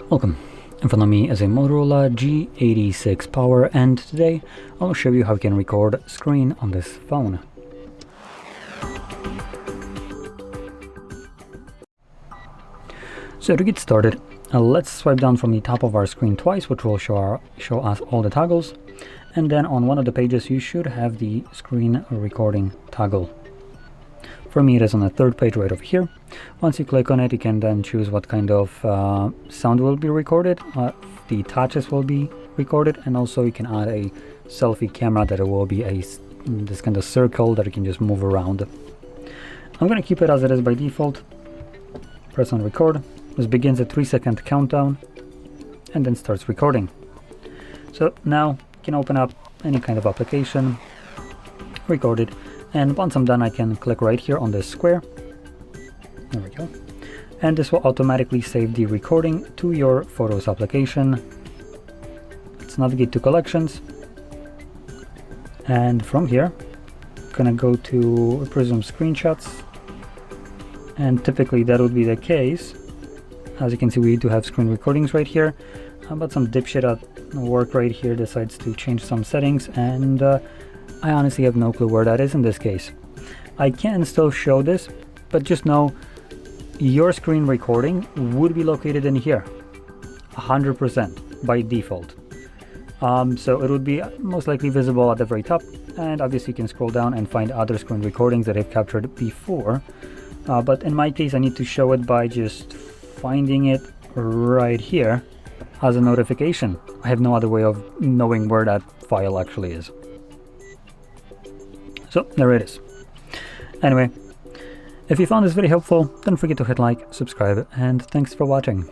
Welcome. In front of me is a Motorola G86 Power, and today I'll show you how you can record screen on this phone. So to get started, let's swipe down from the top of our screen twice, which will show us all the toggles, and then on one of the pages you should have the screen recording toggle. For me it is on the third page right over here. Once you click on it, you can then choose what kind of sound will be recorded, the touches will be recorded, and also you can add a selfie camera that it will be this kind of circle that you can just move around. I'm going to keep it as it is by default. Press on record. This begins a 3-second countdown and then starts recording. So now you can open up any kind of application, record it, and once I'm done I can click right here on this square. There we go. And this will automatically save the recording to your Photos application. Let's navigate to Collections. And from here, I'm gonna go to Presume Screenshots. And typically that would be the case. As you can see, we do have screen recordings right here. But some dipshit at work right here decides to change some settings, and I honestly have no clue where that is in this case. I can still show this, but just know your screen recording would be located in here 100% by default. So it would be most likely visible at the very top, and obviously you can scroll down and find other screen recordings that I've captured before, but in my case I need to show it by just finding it right here as a notification. I have no other way of knowing where that file actually is. So there it is. Anyway, if you found this video helpful, don't forget to hit like, subscribe, and thanks for watching.